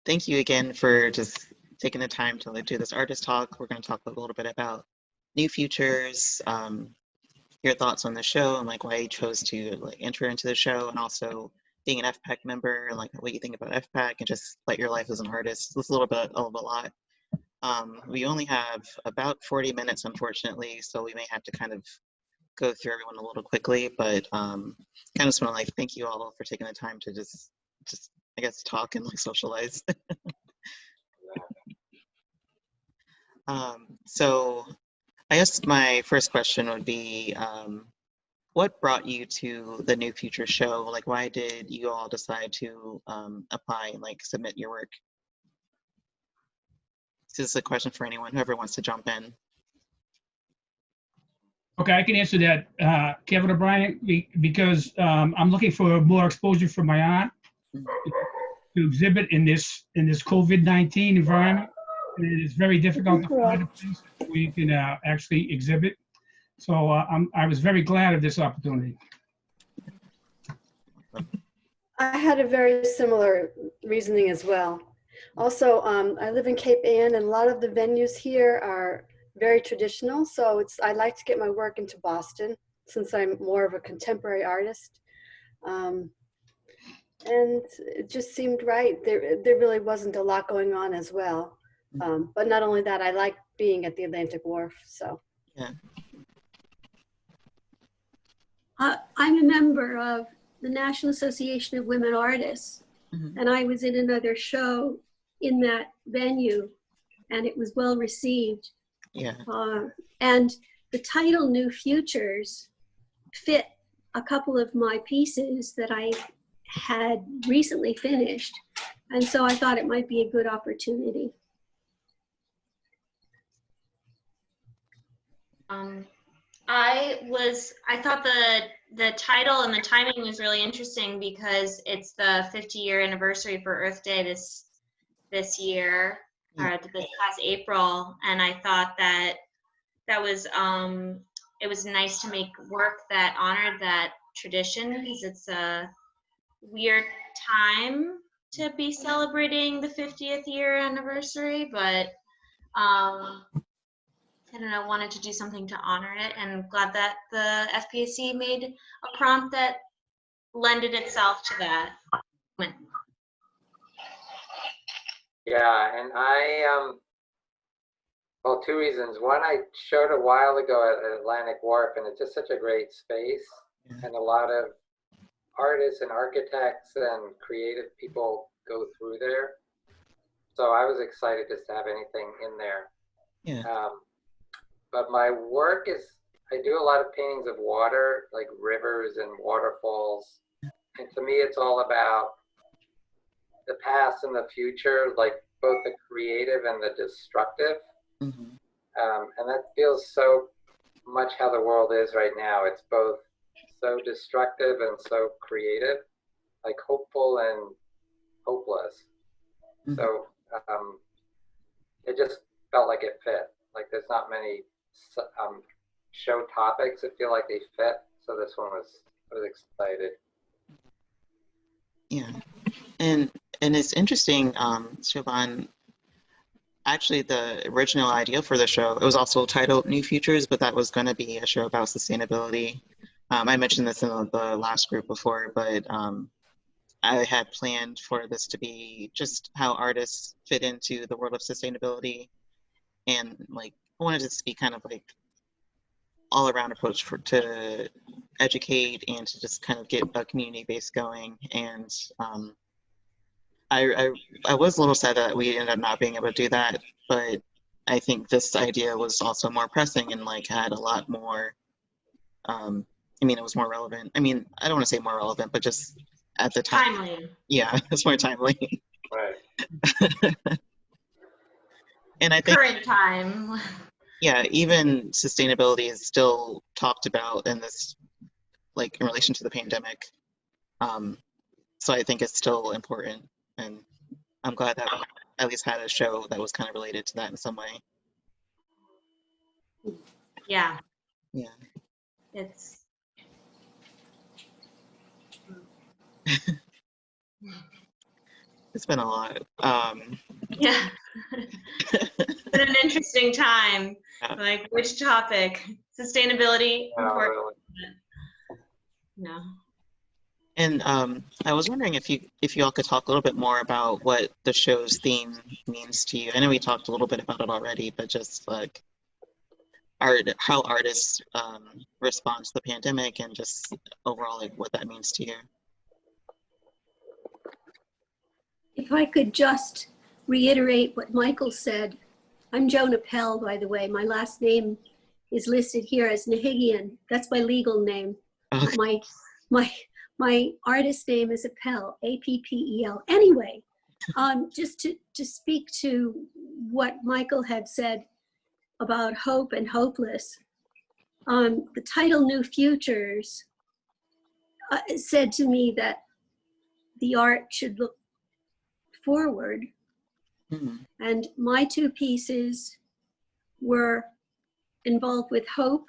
thank you again for just taking the time to do this artist talk. We're going to talk a little bit about New Futures, your thoughts on the show, and like why you chose to like enter into the show, and also being an FPAC member, and like what you think about FPAC, and just like your life as an artist. It's a little bit of a lot. We only have about 40 minutes, unfortunately, so we may have to kind of go through everyone a little quickly, but kind of just want to like thank you all for taking the time to just I guess talk and like socialize. So I guess my first question would be, what brought you to the New Future show? Like, why did you all decide to apply and like submit your work? This is a question for anyone, whoever wants to jump in. Okay, I can answer that, Kevin O'Brien, because I'm looking for more exposure for my art to exhibit in this COVID-19 environment. And it is very difficult to find a place where you can actually exhibit. So I was very glad of this opportunity. I had a very similar reasoning as well. Also, I live in Cape Ann, and a lot of the venues here are very traditional. So I like to get my work into Boston since I'm more of a contemporary artist. And it just seemed right. There really wasn't a lot going on as well. But not only that, I like being at the Atlantic Wharf. So yeah. I'm a member of the National Association of Women Artists, and I was in another show in that venue, and it was well received. Yeah. And the title New Futures fit a couple of my pieces that I had recently finished, and so I thought it might be a good opportunity. I thought the title and the timing was really interesting because it's the 50-year anniversary for Earth Day this year, or this past April, and I thought that was it was nice to make work that honored that tradition, because it's a weird time to be celebrating the 50th year anniversary, but I don't know, wanted to do something to honor it, and glad that the FPAC made a prompt that lended itself to that. Yeah, and well, two reasons. One, I showed a while ago at Atlantic Wharf, and it's just such a great space, and a lot of artists and architects and creative people go through there. So I was excited just to have anything in there. Yeah. But my work is, I do a lot of paintings of water, like rivers and waterfalls. And to me, it's all about the past and the future, like both the creative and the destructive. And that feels so much how the world is right now. It's both so destructive and so creative, like hopeful and hopeless. So it just felt like it fit. Like there's not many show topics that feel like they fit, so this one I was excited. Yeah, and it's interesting, Siobhan. Actually, the original idea for the show, it was also titled New Futures, but that was going to be a show about sustainability. I mentioned this in the last group before, but I had planned for this to be just how artists fit into the world of sustainability, and like I wanted this to be kind of like all-around approach to educate and to just kind of get a community base going. And I was a little sad that we ended up not being able to do that, but I think this idea was also more pressing and like had a lot more, I mean, it was more relevant. I mean, I don't want to say more relevant, but just at the time. Timely. Yeah, it's more timely. Right. And I think Current time. yeah, even sustainability is still talked about in this, like in relation to the pandemic. So I think it's still important, and I'm glad that we at least had a show that was kind of related to that in some way. Yeah. Yeah. It's It's been a lot. Yeah. It's been an interesting time. Yeah. Like, which topic? Sustainability, important. Really. No. And I was wondering if you all could talk a little bit more about what the show's theme means to you. I know we talked a little bit about it already, but just like how artists respond to the pandemic and just overall like what that means to you. If I could just reiterate what Michael said, I'm Joan Appel, by the way. My last name is listed here as Nahigian. That's my legal name. Okay. My artist name is Appel, A-P-P-E-L. Anyway, just to speak to what Michael had said about hope and hopeless, the title New Futures said to me that the art should look forward. Mm-hmm. And my two pieces were involved with hope.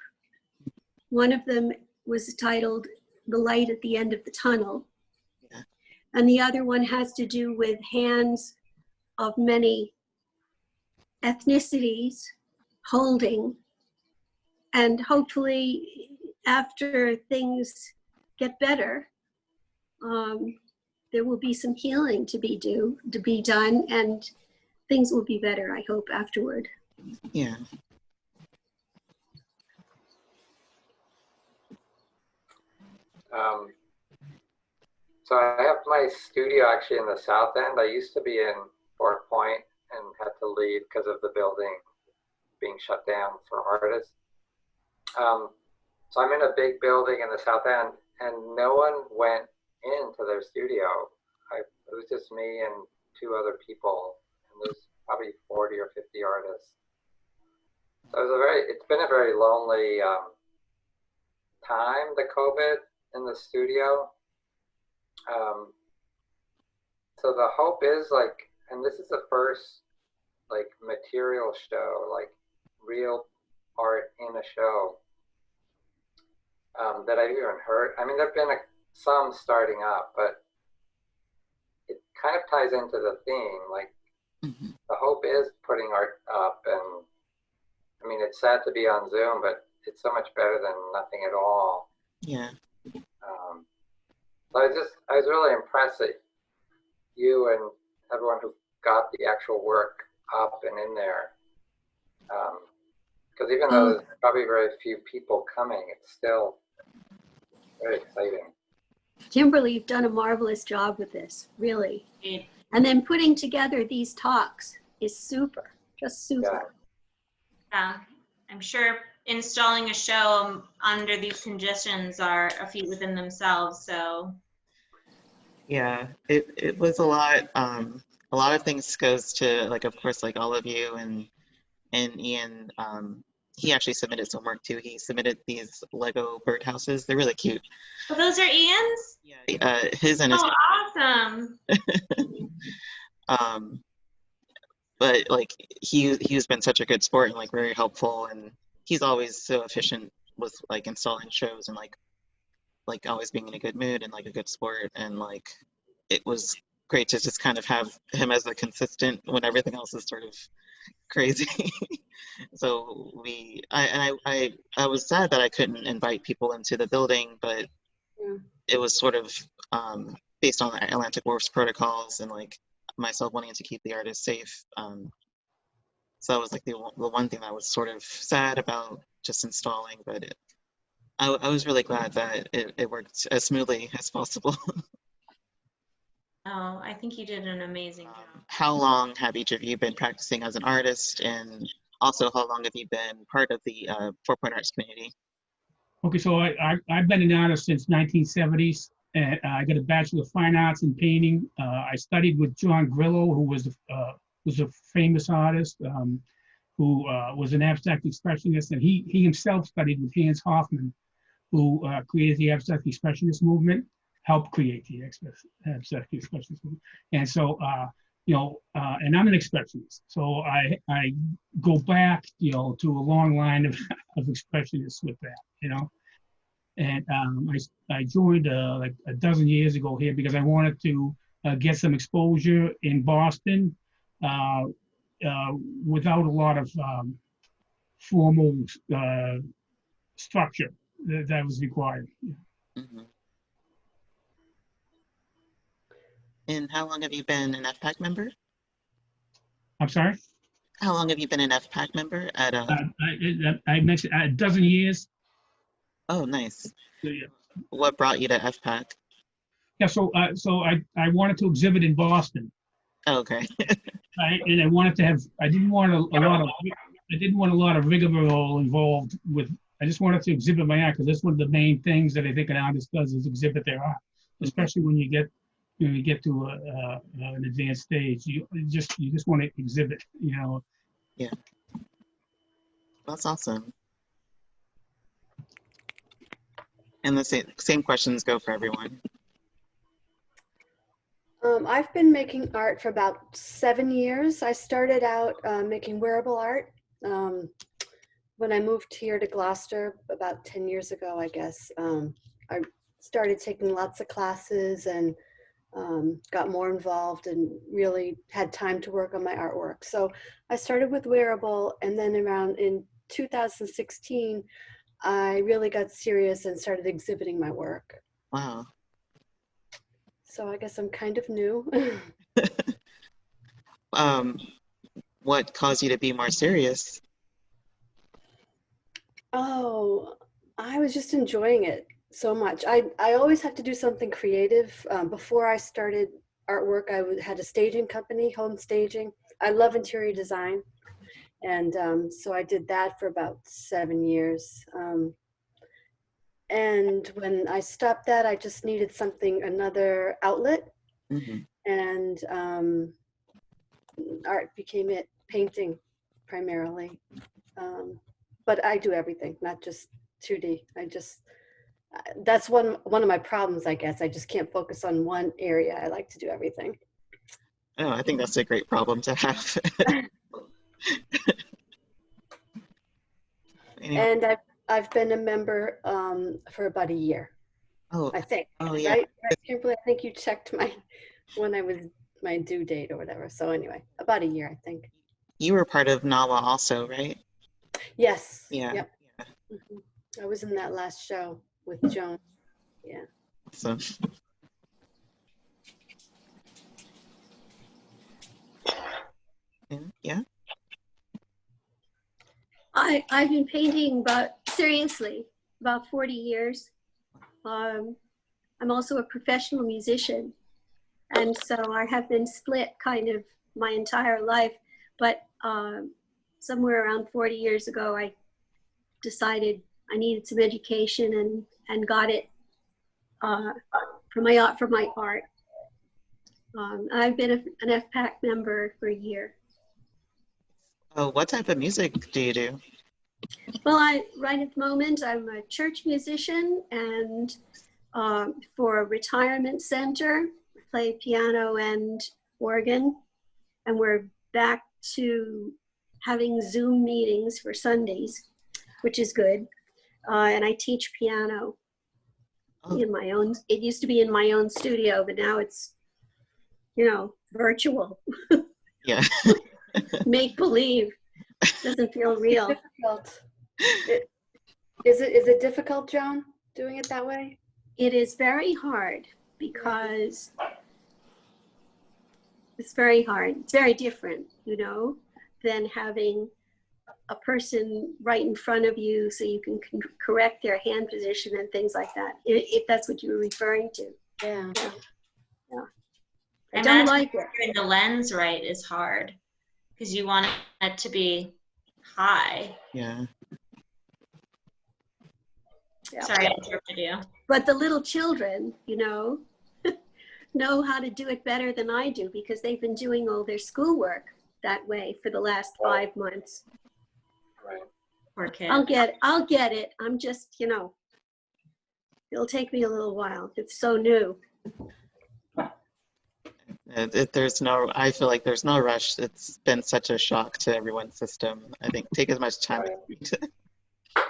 One of them was titled The Light at the End of the Tunnel. Yeah. And the other one has to do with hands of many ethnicities holding. And hopefully after things get better, there will be some healing to be done, and things will be better, I hope, afterward. Yeah. So I have my studio actually in the South End. I used to be in Fort Point and had to leave because of the building being shut down for artists. So I'm in a big building in the South End, and no one went into their studio. It was just me and two other people, and there's probably 40 or 50 artists. So it's been a very lonely time, the COVID in the studio. So the hope is like, and this is the first like material show, like real art in a show that I've even heard. I mean, there've been some starting up, but it kind of ties into the theme. Like Mm-hmm. the hope is putting art up, and I mean, it's sad to be on Zoom, but it's so much better than nothing at all. Yeah. So I was really impressed that you and everyone who got the actual work up and in there. Because even though there's probably very few people coming, it's still very exciting. Kimberly, you've done a marvelous job with this, really. And then putting together these talks is super, just super. Yeah. I'm sure installing a show under these conditions are a feat within themselves. So Yeah, it was a lot. A lot of things goes to like, of course, like all of you and Ian. He actually submitted some work too. He submitted these Lego birdhouses. They're really cute. oh, those are Ian's? Yeah, his and his. Oh, awesome. But like he's been such a good sport and like very helpful, and he's always so efficient with like installing shows and like always being in a good mood and like a good sport, and like it was great to just kind of have him as a consistent when everything else is sort of crazy. So I was sad that I couldn't invite people into the building, but it was sort of based on the Atlantic Wharf's protocols and like myself wanting to keep the artists safe. So that was like the one thing that was sort of sad about just installing, but I was really glad that it worked as smoothly as possible. Oh, I think you did an amazing job. How long have each of you been practicing as an artist, and also how long have you been part of the 4 Point Arts community? Okay, so I've been an artist since 1970s, and I got a Bachelor of Fine Arts in painting. I studied with John Grillo, who was a famous artist, who was an abstract expressionist, and he himself studied with Hans Hofmann, who created the abstract expressionist movement, helped create the abstract expressionist movement. And so, and I'm an expressionist. So I go back, to a long line of expressionists with that, And I joined like a dozen years ago here because I wanted to get some exposure in Boston without a lot of formal structure that was required. Mhm. And how long have you been an FPAC member? I'm sorry? How long have you been an FPAC member at I mentioned a dozen years. Oh, nice. Yeah. What brought you to FPAC? Yeah, so I wanted to exhibit in Boston. Oh, okay. And I wanted to have, I didn't want a lot of rigmarole involved with, I just wanted to exhibit my art because that's one of the main things that I think an artist does is exhibit their art, especially when you get to an advanced stage. You just want to exhibit, Yeah. That's awesome. And the same questions go for everyone. I've been making art for about 7 years. I started out making wearable art when I moved here to Gloucester about 10 years ago, I guess. I started taking lots of classes and got more involved and really had time to work on my artwork. So I started with wearable, and then around in 2016, I really got serious and started exhibiting my work. Wow. So I guess I'm kind of new. What caused you to be more serious? Oh, I was just enjoying it so much. I always had to do something creative. Before I started artwork, had a staging company, home staging. I love interior design. And so I did that for about 7 years. And when I stopped that, I just needed another outlet. Mm-hmm. And art became it, painting primarily. But I do everything, not just 2D. That's one of my problems, I guess. I just can't focus on one area. I like to do everything. Oh, I think that's a great problem to have. Anyway. And I've been a member for about a year. Oh, I think. oh yeah. Right, Kimberly? I think you checked my due date or whatever. So anyway, about a year, I think. You were part of NAWA also, right? Yes. Yeah. Yep. Yeah. I was in that last show with Joan. Yeah. So. Yeah. I've been painting seriously about 40 years. I'm also a professional musician, and so I have been split kind of my entire life. But somewhere around 40 years ago, I decided I needed some education and got it for my art. I've been an FPAC member for a year. Oh, what type of music do you do? Well, right at the moment, I'm a church musician, and for a retirement center, I play piano and organ, and we're back to having Zoom meetings for Sundays, which is good. And I teach piano in my own, it used to be in my own studio, but now it's, virtual. Yeah. Make believe. Doesn't feel real. Is it difficult, Joan, doing it that way? It is very hard because it's very hard. It's very different, than having a person right in front of you so you can correct their hand position and things like that, if that's what you were referring to. Yeah. I don't like it. Getting the lens right is hard because you want it to be high. Yeah. Sorry, I interrupted you. But the little children, know how to do it better than I do because they've been doing all their schoolwork that way for the last 5 months. Right. Poor kid. I'll get it. I'm just, it'll take me a little while. It's so new. I feel like there's no rush. It's been such a shock to everyone's system. I think take as much time as you need.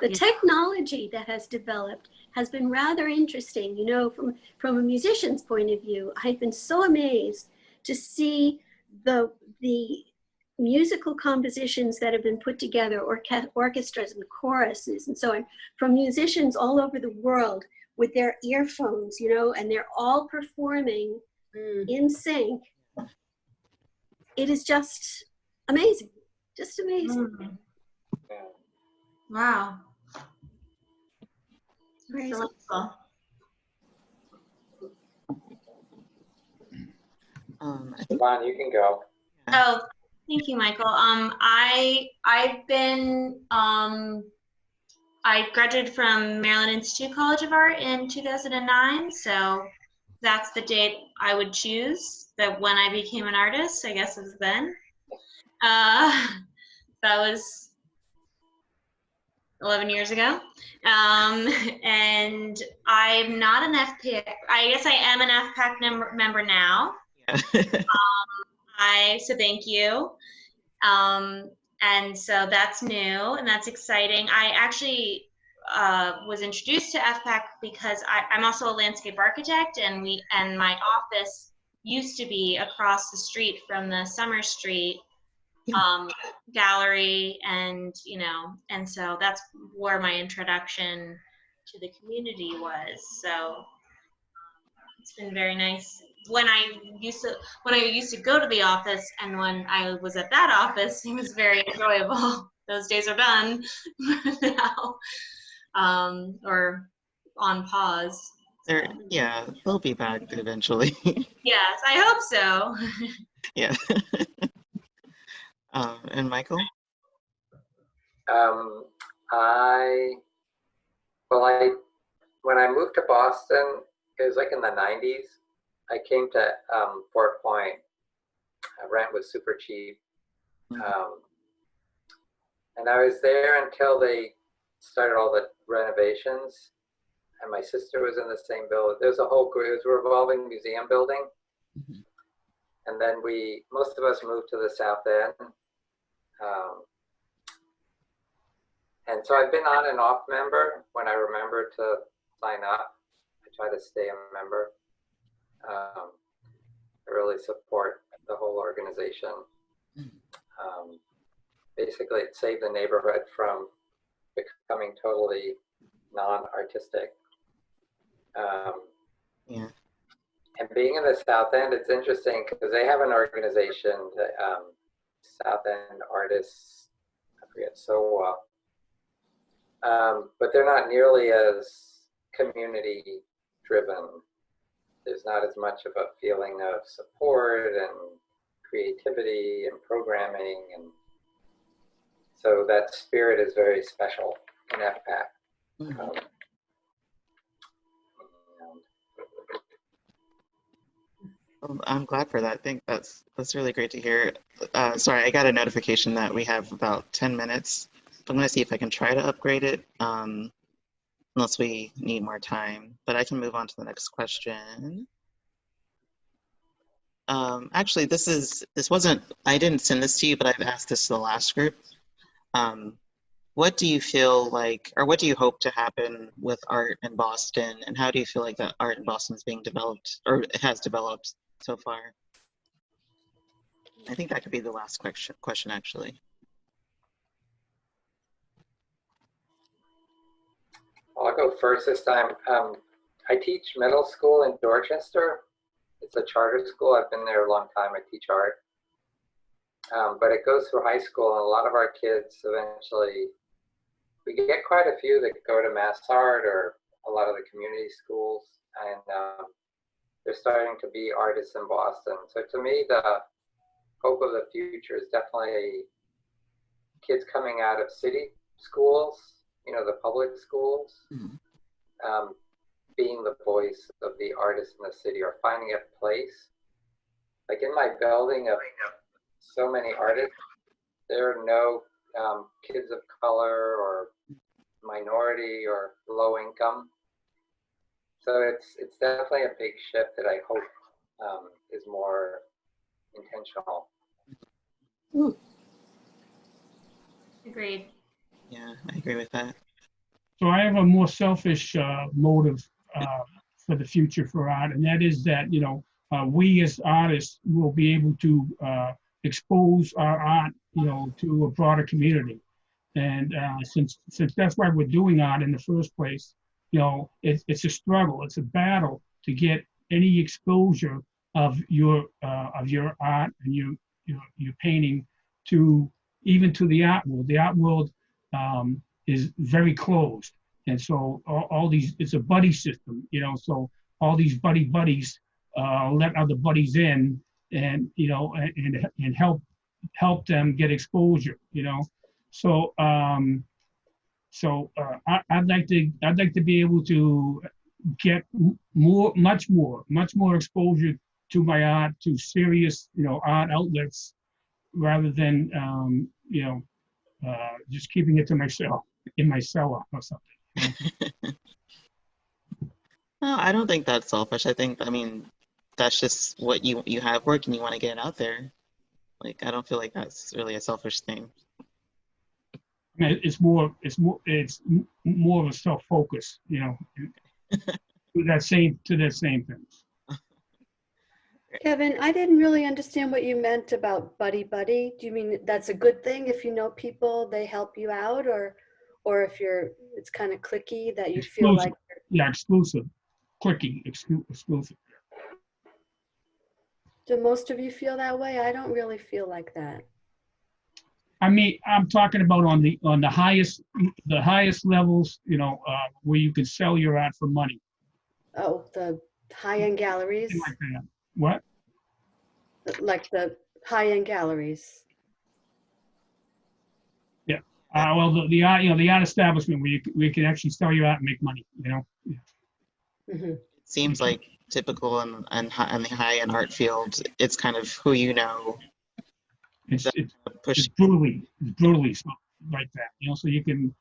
The Yeah. technology that has developed has been rather interesting. You know, from a musician's point of view, I've been so amazed to see the musical compositions that have been put together, orchestras and choruses and so on, from musicians all over the world with their earphones, you know, and they're all performing in sync. It is just amazing, just amazing. Mm. Yeah. Wow. Crazy. Delightful. I think Siobhan, you can go. Oh, thank you, Michael. I've been I graduated from Maryland Institute College of Art in 2009, so that's the date I would choose, that when I became an artist, I guess was then. That was 11 years ago. And I'm not an FPAC. I guess I am an FPAC member now. yeah. So thank you. And so that's new and that's exciting. I actually was introduced to FPAC because I'm also a landscape architect, and my office used to be across the street from the Summer Street gallery, and and so that's where my introduction to the community was. So it's been very nice. When I used to go to the office, and when I was at that office, it was very enjoyable. Those days are done now, or on pause. Yeah, they'll be back eventually. Yes, I hope so. Yeah. And Michael? When I moved to Boston, it was like in the 90s. I came to Fort Point. Rent was super cheap. And I was there until they started all the renovations. And my sister was in the same building. There's a whole group, it was a revolving museum building. Mm-hmm. And then most of us moved to the South End. And so I've been on and off member. When I remember to sign up, I try to stay a member. I really support the whole organization. Basically, it saved the neighborhood from becoming totally non-artistic. Yeah. And being in the South End, it's interesting because they have an organization, the South End Artists, I forget so well, but they're not nearly as community driven. There's not as much of a feeling of support and creativity and programming, and so that spirit is very special in FPAC. Mm-hmm. I'm glad for that. I think that's really great to hear. Sorry, I got a notification that we have about 10 minutes. I'm going to see if I can try to upgrade it, unless we need more time. But I can move on to the next question. Actually, I didn't send this to you, but I've asked this to the last group. What do you feel like, or what do you hope to happen with art in Boston, and how do you feel like that art in Boston is being developed, or it has developed so far? I think that could be the last question actually. I'll go first this time. I teach middle school in Dorchester. It's a charter school. I've been there a long time. I teach art. But it goes through high school, and a lot of our kids eventually, we get quite a few that go to Mass Art or a lot of the community schools, and they're starting to be artists in Boston. So to me, the hope of the future is definitely kids coming out of city schools, the public schools, being the voice of the artists in the city, or finding a place. Like in my building of so many artists, there are no kids of color or minority or low income. So it's definitely a big shift that I hope is more intentional. Agreed. Yeah, I agree with that. So I have a more selfish motive for the future for art, and that is that, we as artists will be able to expose our art, to a broader community. And since that's why we're doing art in the first place, it's a struggle, it's a battle to get any exposure of your art and your painting to even to the art world. The art world is very closed, and so all these, it's a buddy system, so all these buddies let other buddies in, and and help them get exposure, so I'd like to be able to get much more exposure to my art, to serious, art outlets, rather than just keeping it to myself in my cellar or something. No, I don't think that's selfish. I mean, that's just what you have work and you want to get it out there. Like, I don't feel like that's really a selfish thing. I mean, it's more of a self-focus, to that same thing. Kevin, I didn't really understand what you meant about buddy. Do you mean that's a good thing if you know people, they help you out, or if it's kind of cliquey that you feel like? Yeah, exclusive, clicky, exclusive. Do most of you feel that way? I don't really feel like that. I mean, I'm talking about on the highest levels, where you can sell your art for money. Oh, the high-end galleries? Like that. What? Like the high-end galleries. Yeah. Well, the art establishment where you can actually sell your art and make money. Yeah. Mm-hmm. It seems like typical in the high-end art field, it's kind of who you know. It's brutally like that. So you can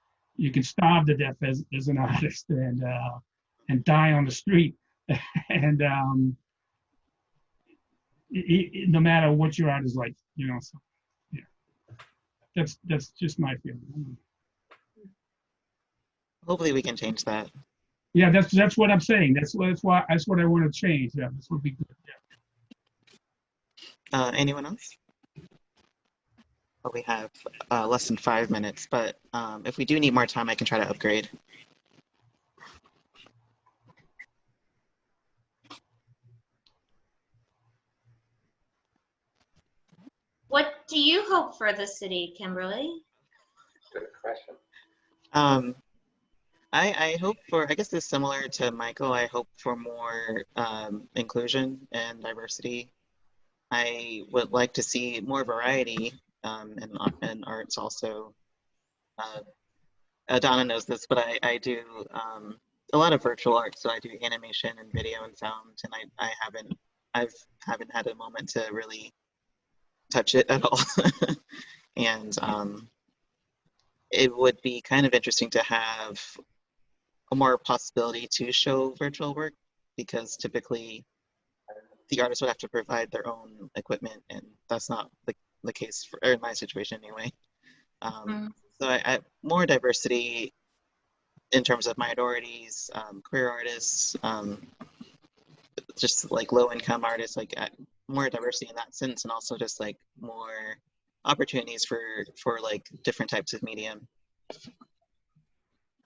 starve to death as an artist and die on the street, and no matter what your art is like, So yeah, that's just my feeling. Hopefully, we can change that. Yeah, that's what I'm saying. That's what I want to change. Yeah, this would be good. Yeah. Anyone else? Well, we have less than 5 minutes, but if we do need more time, I can try to upgrade. What do you hope for the city, Kimberly? Good question. I hope for, I guess this is similar to Michael, I hope for more inclusion and diversity. I would like to see more variety in arts also. Donna knows this, but I do a lot of virtual art, so I do animation and video and sound, and I haven't had a moment to really touch it at all. And it would be kind of interesting to have a more possibility to show virtual work, because typically the artists would have to provide their own equipment, and that's not the case in my situation anyway. So I more diversity in terms of minorities, queer artists, just like low-income artists, like more diversity in that sense, and also just like more opportunities for like different types of medium.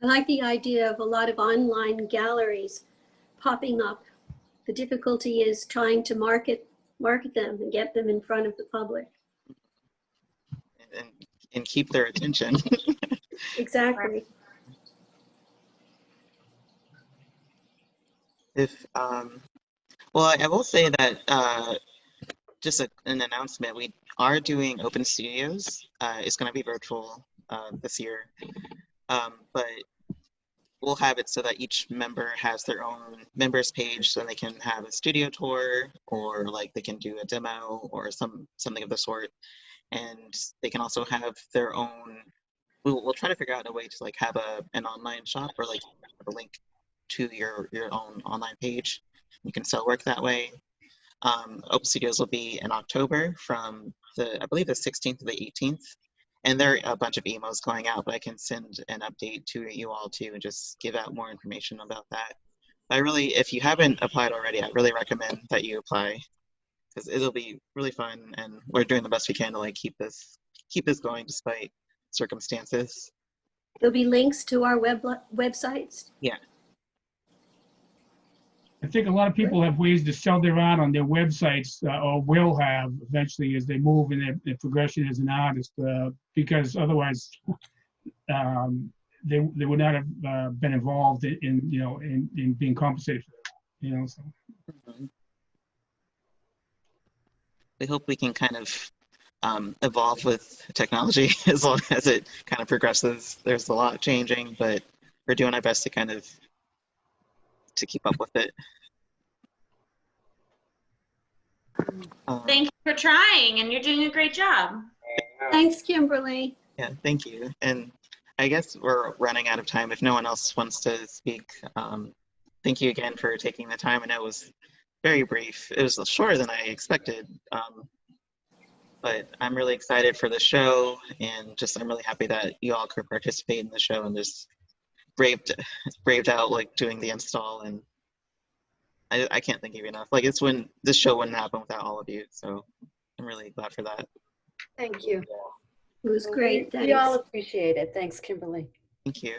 I like the idea of a lot of online galleries popping up. The difficulty is trying to market them and get them in front of the public. And keep their attention. Exactly. Well, I will say that just an announcement, we are doing open studios. It's going to be virtual this year, but we'll have it so that each member has their own members page, so they can have a studio tour, or like they can do a demo or something of the sort. And they can also have their own, we'll try to figure out a way to like have an online shop, or like have a link to your own online page. You can sell work that way. Open studios will be in October from I believe the 16th to the 18th. And there are a bunch of emails going out, but I can send an update to you all too and just give out more information about that. I really, if you haven't applied already, I really recommend that you apply because it'll be really fun, and we're doing the best we can to like keep this going despite circumstances. There'll be links to our websites. Yeah. I think a lot of people have ways to sell their art on their websites, or will have eventually as they move in their progression as an artist, because otherwise they would not have been involved in being compensated for that, So. We hope we can kind of evolve with technology as long as it kind of progresses. There's a lot changing, but we're doing our best to kind of keep up with it. Thank you for trying, and you're doing a great job. Thanks, Kimberly. Yeah, thank you. And I guess we're running out of time. If no one else wants to speak, thank you again for taking the time. I know it was very brief. It was shorter than I expected, but I'm really excited for the show, and just I'm really happy that you all could participate in the show and just braved out like doing the install, and I can't thank you enough. Like it's when this show wouldn't happen without all of you, so I'm really glad for that. Thank you. It was great. We all appreciate it. Thanks, Kimberly. Thank you.